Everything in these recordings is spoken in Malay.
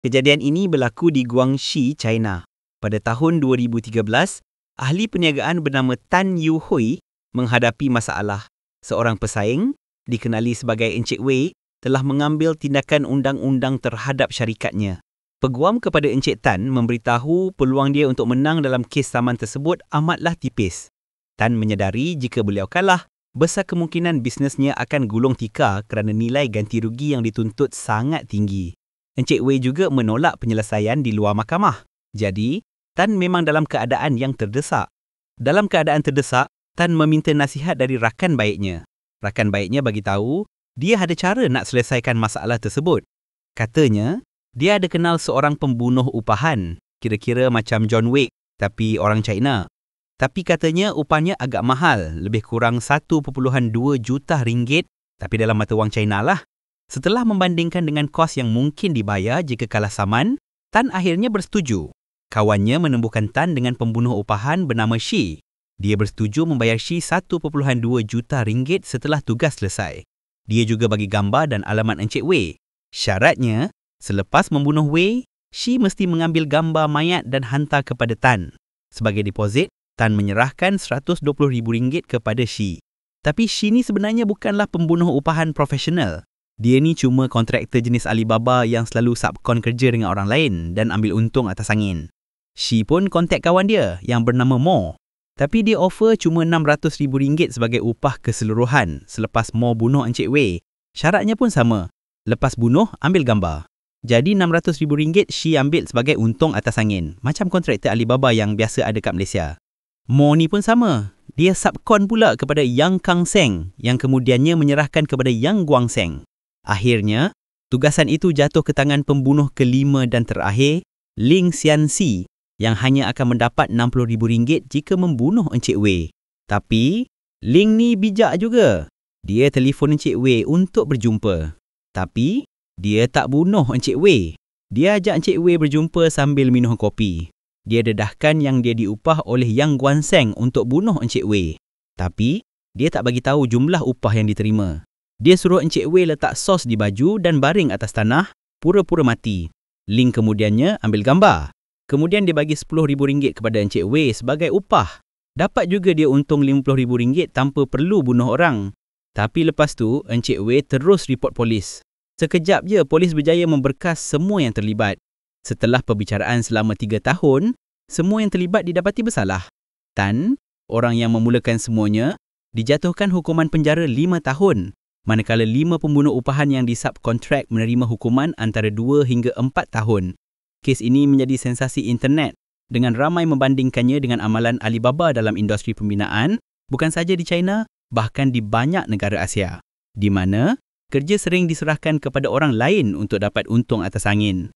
Kejadian ini berlaku di Guangxi, China. Pada tahun 2013, ahli perniagaan bernama Tan Yu Hui menghadapi masalah. Seorang pesaing, dikenali sebagai Encik Wei, telah mengambil tindakan undang-undang terhadap syarikatnya. Peguam kepada Encik Tan memberitahu peluang dia untuk menang dalam kes saman tersebut amatlah tipis. Tan menyedari jika beliau kalah, besar kemungkinan bisnesnya akan gulung tikar kerana nilai ganti rugi yang dituntut sangat tinggi. Encik Wei juga menolak penyelesaian di luar mahkamah. Jadi, Tan memang dalam keadaan yang terdesak. Dalam keadaan terdesak, Tan meminta nasihat dari rakan baiknya. Rakan baiknya bagi tahu, dia ada cara nak selesaikan masalah tersebut. Katanya, dia ada kenal seorang pembunuh upahan, kira-kira macam John Wick, tapi orang China. Tapi katanya upahnya agak mahal, lebih kurang 1.2 juta ringgit, tapi dalam mata wang China lah. Setelah membandingkan dengan kos yang mungkin dibayar jika kalah saman, Tan akhirnya bersetuju. Kawannya menembuhkan Tan dengan pembunuh upahan bernama Shi. Dia bersetuju membayar Shi 1.2 juta ringgit setelah tugas selesai. Dia juga bagi gambar dan alamat Encik Wei. Syaratnya, selepas membunuh Wei, Shi mesti mengambil gambar mayat dan hantar kepada Tan. Sebagai deposit, Tan menyerahkan RM120,000 kepada Shi. Tapi Shi ni sebenarnya bukanlah pembunuh upahan profesional. Dia ni cuma kontraktor jenis Alibaba yang selalu subkon kerja dengan orang lain dan ambil untung atas angin. Shi pun kontak kawan dia yang bernama Mo. Tapi dia offer cuma RM600,000 sebagai upah keseluruhan selepas Mo bunuh Encik Wei. Syaratnya pun sama. Lepas bunuh, ambil gambar. Jadi RM600,000 Shi ambil sebagai untung atas angin. Macam kontraktor Alibaba yang biasa ada kat Malaysia. Mo ni pun sama. Dia subkon pula kepada Yang Kang Seng yang kemudiannya menyerahkan kepada Yang Guang Seng. Akhirnya, tugasan itu jatuh ke tangan pembunuh kelima dan terakhir, Ling Xianxi, yang hanya akan mendapat RM60,000 jika membunuh Encik Wei. Tapi, Ling ni bijak juga. Dia telefon Encik Wei untuk berjumpa. Tapi, dia tak bunuh Encik Wei. Dia ajak Encik Wei berjumpa sambil minum kopi. Dia dedahkan yang dia diupah oleh Yang Guan Seng untuk bunuh Encik Wei. Tapi, dia tak bagi tahu jumlah upah yang diterima. Dia suruh Encik Wei letak sos di baju dan baring atas tanah, pura-pura mati. Ling kemudiannya ambil gambar. Kemudian dia bagi RM10,000 kepada Encik Wei sebagai upah. Dapat juga dia untung RM50,000 tanpa perlu bunuh orang. Tapi lepas tu, Encik Wei terus report polis. Sekejap je, polis berjaya memberkas semua yang terlibat. Setelah perbicaraan selama 3 tahun, semua yang terlibat didapati bersalah. Tan, orang yang memulakan semuanya, dijatuhkan hukuman penjara 5 tahun. Manakala 5 pembunuh upahan yang disubkontrak menerima hukuman antara 2 hingga 4 tahun. Kes ini menjadi sensasi internet dengan ramai membandingkannya dengan amalan Alibaba dalam industri pembinaan, bukan saja di China, bahkan di banyak negara Asia, di mana kerja sering diserahkan kepada orang lain untuk dapat untung atas angin.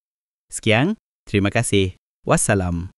Sekian, terima kasih. Wassalam.